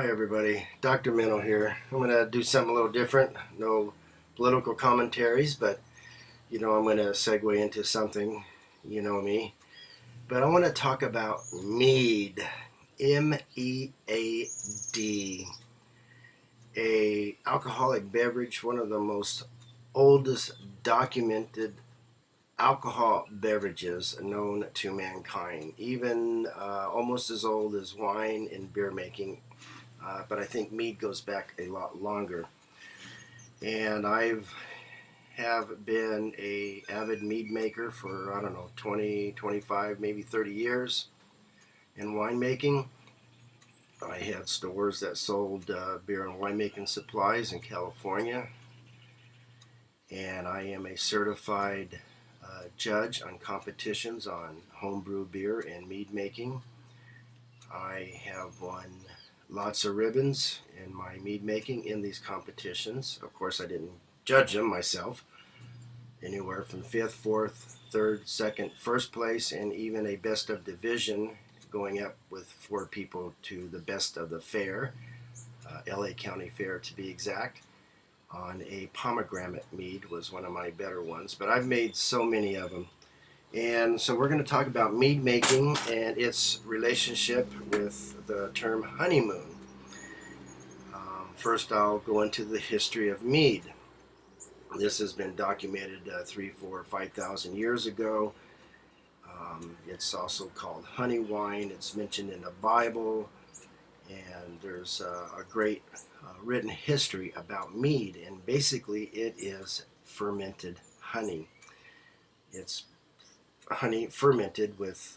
Hi everybody, Dr. Meno here. I'm going to do something a little different. No political commentaries, but I'm going to segue into something, you know me. But I want to talk about mead. M-E-A-D. A alcoholic beverage, one of the most oldest documented alcohol beverages known to mankind. Even almost as old as wine and beer making. But I think mead goes back a lot longer. And have been a avid mead maker for, I don't know, 20, 25, maybe 30 years in winemaking. I had stores that sold beer and winemaking supplies in California. And I am a certified judge on competitions on homebrew beer and mead making. I have won lots of ribbons in my mead making in these competitions. Of course, I didn't judge them myself. Anywhere from 5th, 4th, 3rd, 2nd, 1st place, and even a best of division, going up with 4 people to the best of the fair, LA County Fair to be exact, on a pomegranate mead was one of my better ones. But I've made so many of them. And so we're going to talk about mead making and its relationship with the term honeymoon. First, I'll go into the history of mead. This has been documented 3, 4, 5,000 years ago. It's also called honey wine. It's mentioned in the Bible, and there's a great written history about mead. And basically, it is fermented honey. It's honey fermented with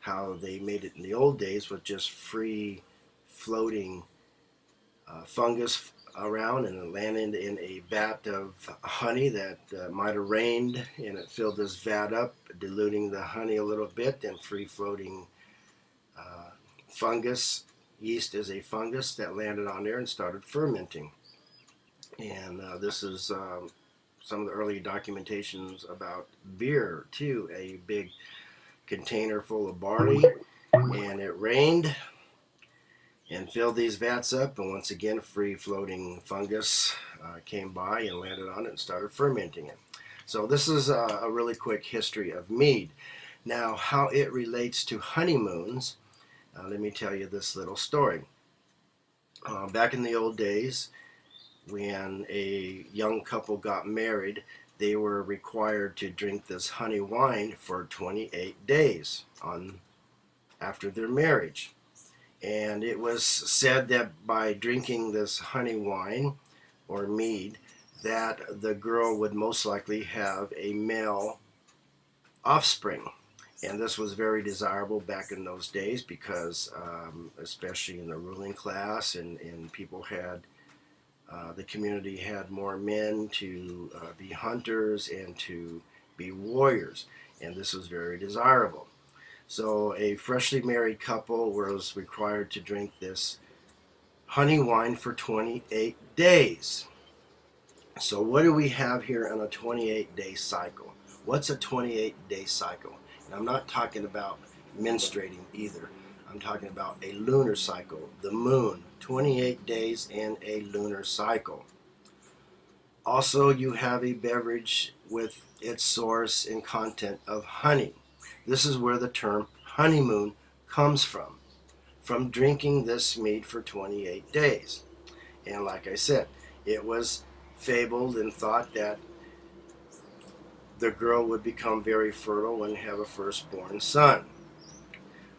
how they made it in the old days, with just free floating fungus around, and it landed in a vat of honey that might have rained, and it filled this vat up, diluting the honey a little bit, and free floating fungus. Yeast is a fungus that landed on there and started fermenting. And this is some of the early documentations about beer too. A big container full of barley, and it rained and filled these vats up, and once again free floating fungus came by and landed on it and started fermenting it. So this is a really quick history of mead. Now, how it relates to honeymoons, let me tell you this little story. Back in the old days, when a young couple got married, they were required to drink this honey wine for 28 days after their marriage. And it was said that by drinking this honey wine or mead, that the girl would most likely have a male offspring. And this was very desirable back in those days because, especially in the ruling class, and people had, the community had more men to be hunters and to be warriors. And this was very desirable. So a freshly married couple was required to drink this honey wine for 28 days. So what do we have here on a 28-day cycle? What's a 28-day cycle? And I'm not talking about menstruating either. I'm talking about a lunar cycle, the moon, 28 days in a lunar cycle. Also, you have a beverage with its source and content of honey. This is where the term honeymoon comes from drinking this mead for 28 days. And like I said, it was fabled and thought that the girl would become very fertile and have a firstborn son.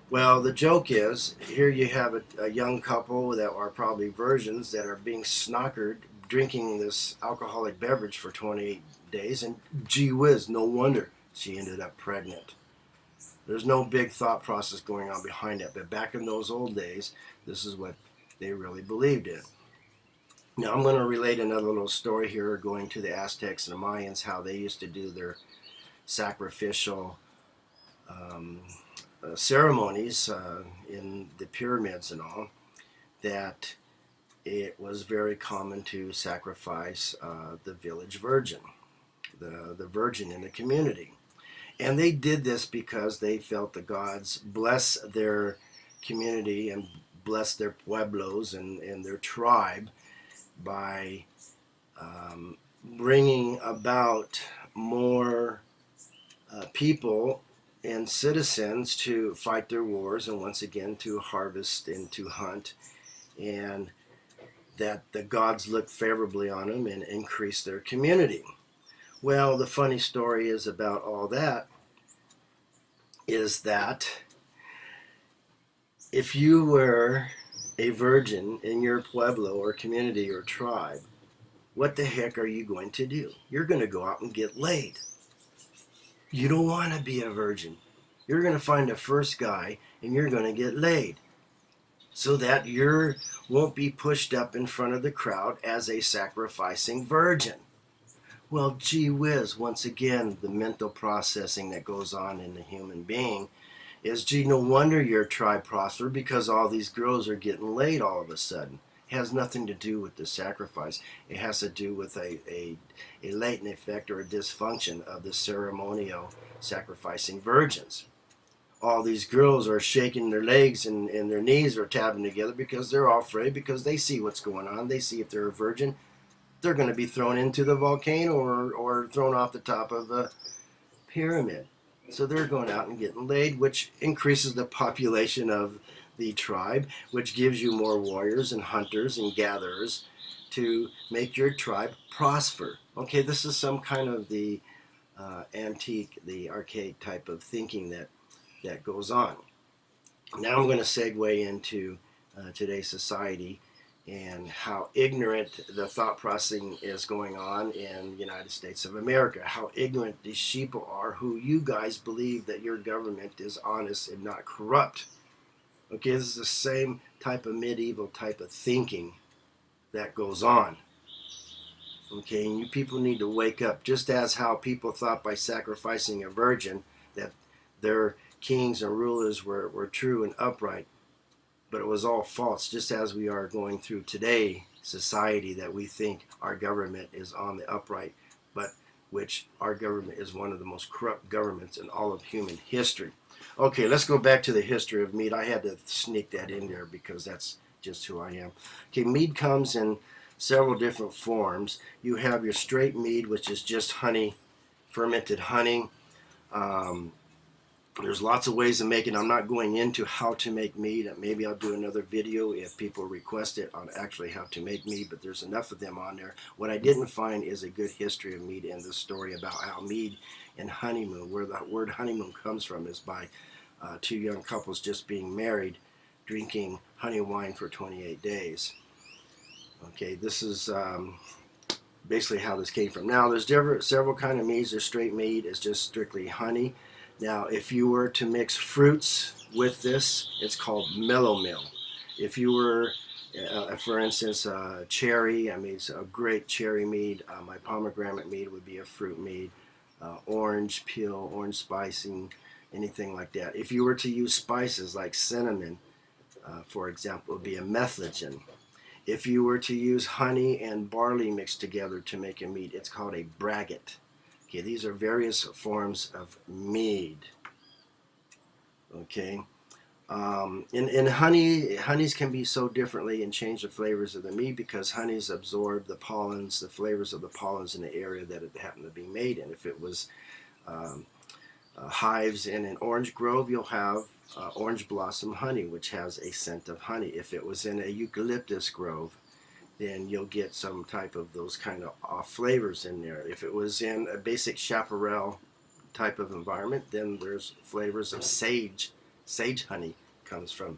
Well, the joke is, here you have a young couple that are probably virgins that are being snockered drinking this alcoholic beverage for 28 days, and gee whiz, no wonder she ended up pregnant. There's no big thought process going on behind it, but back in those old days, this is what they really believed in. Now, I'm going to relate another little story here, going to the Aztecs and the Mayans, how they used to do their sacrificial ceremonies in the pyramids and all, that it was very common to sacrifice the village virgin, the virgin in the community. And they did this because they felt the gods bless their community and bless their pueblos and their tribe by bringing about more people and citizens to fight their wars and once again to harvest and to hunt, and that the gods looked favorably on them and increased their community. Well, the funny story is about all that is that if you were a virgin in your pueblo or community or tribe, what the heck are you going to do? You're going to go out and get laid. You don't want to be a virgin. You're going to find a first guy and you're going to get laid so that you won't be pushed up in front of the crowd as a sacrificing virgin. Well, gee whiz, once again, the mental processing that goes on in the human being is, gee, no wonder your tribe prospered because all these girls are getting laid all of a sudden. It has nothing to do with the sacrifice. It has to do with a latent effect or a dysfunction of the ceremonial sacrificing virgins. All these girls are shaking their legs and their knees are tapping together because they're all afraid, because they see what's going on. They see if they're a virgin, they're going to be thrown into the volcano or thrown off the top of a pyramid. So they're going out and getting laid, which increases the population of the tribe, which gives you more warriors and hunters and gatherers to make your tribe prosper. Okay, this is some kind of the antique, the archaic type of thinking that goes on. Now I'm going to segue into today's society and how ignorant the thought processing is going on in the United States of America, how ignorant these sheeple are who you guys believe that your government is honest and not corrupt. Okay, this is the same type of medieval type of thinking that goes on. Okay, and you people need to wake up, just as how people thought by sacrificing a virgin that their kings and rulers were true and upright, but it was all false, just as we are going through today society, that we think our government is on the upright, but which our government is one of the most corrupt governments in all of human history. Okay, let's go back to the history of mead. I had to sneak that in there because that's just who I am. Okay, mead comes in several different forms. You have your straight mead, which is just honey, fermented honey. There's lots of ways of making. I'm not going into how to make mead. Maybe I'll do another video if people request it on actually how to make mead, but there's enough of them on there. What I didn't find is a good history of mead and the story about how mead and honeymoon, where the word honeymoon comes from, is by two young couples just being married, drinking honey wine for 28 days. Okay, this is basically how this came from. Now, there's several kind of meads. There's straight mead. It's just strictly honey. Now, if you were to mix fruits with this, it's called mellow mill. If you were, for instance, cherry, I mean, it's a great cherry mead. My pomegranate mead would be a fruit mead. Orange peel, orange spicing, anything like that. If you were to use spices like cinnamon, for example, it would be a methogen. If you were to use honey and barley mixed together to make a mead, it's called a braggot. Okay, these are various forms of mead. Okay, in honeys can be so differently and change the flavors of the mead because honeys absorb the pollens, the flavors of the pollens in the area that it happened to be made in. If it was hives in an orange grove, you'll have orange blossom honey, which has a scent of honey. If it was in a eucalyptus grove, then you'll get some type of those kind of off flavors in there. If it was in a basic chaparral type of environment, then there's flavors of sage. Sage honey comes from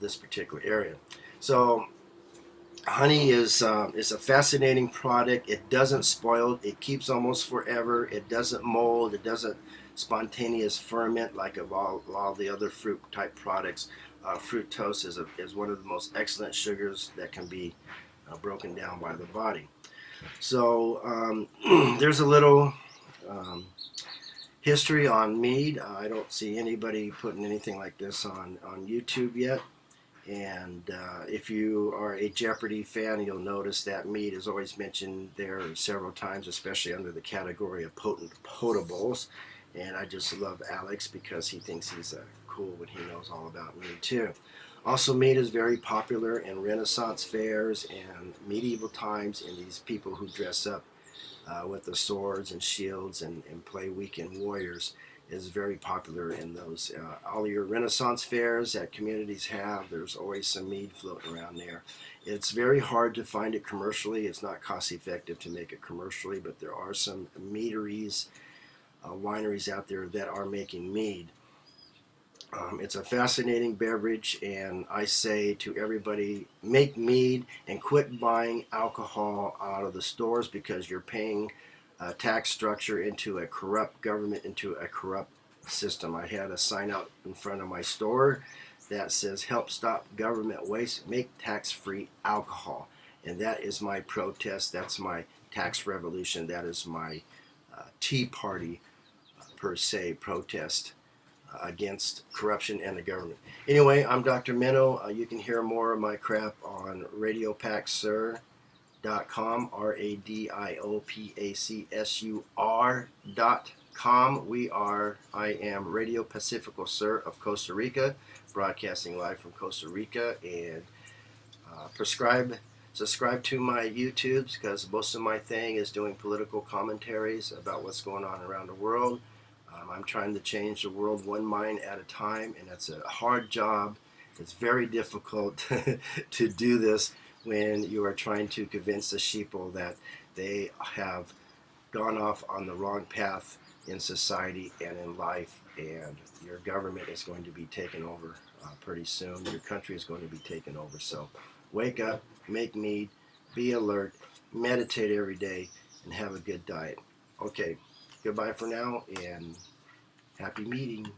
this particular area. So honey is a fascinating product. It doesn't spoil. It keeps almost forever. It doesn't mold. It doesn't spontaneous ferment like of all the other fruit type products. Fructose is one of the most excellent sugars that can be broken down by the body. So there's a little history on mead. I don't see anybody putting anything like this on YouTube yet. And if you are a Jeopardy fan, you'll notice that mead is always mentioned there several times, especially under the category of potent potables. And I just love Alex because he thinks he's cool when he knows all about mead too. Also, mead is very popular in Renaissance fairs and medieval times, and these people who dress up with the swords and shields and play weekend warriors is very popular in those. All your Renaissance fairs that communities have, there's always some mead floating around there. It's very hard to find it commercially. It's not cost effective to make it commercially, but there are some meaderies, wineries out there that are making mead. It's a fascinating beverage, and I say to everybody, make mead and quit buying alcohol out of the stores, because you're paying a tax structure into a corrupt government, into a corrupt system. I had a sign out in front of my store that says, help stop government waste, make tax-free alcohol. And that is my protest. That's my tax revolution. That is my Tea Party, per se, protest against corruption and the government. Anyway, I'm Dr. Meno. You can hear more of my crap on radiopacsur.com, RADIOPACSUR.com. I am Radio Pacifico Sur of Costa Rica, broadcasting live from Costa Rica, and subscribe to my YouTubes, because most of my thing is doing political commentaries about what's going on around the world. I'm trying to change the world one mind at a time, and it's a hard job. It's very difficult to do this when you are trying to convince the sheeple that they have gone off on the wrong path in society and in life, and your government is going to be taken over pretty soon. Your country is going to be taken over. So wake up, make mead, be alert, meditate every day, and have a good diet. Okay, goodbye for now, and happy meeting.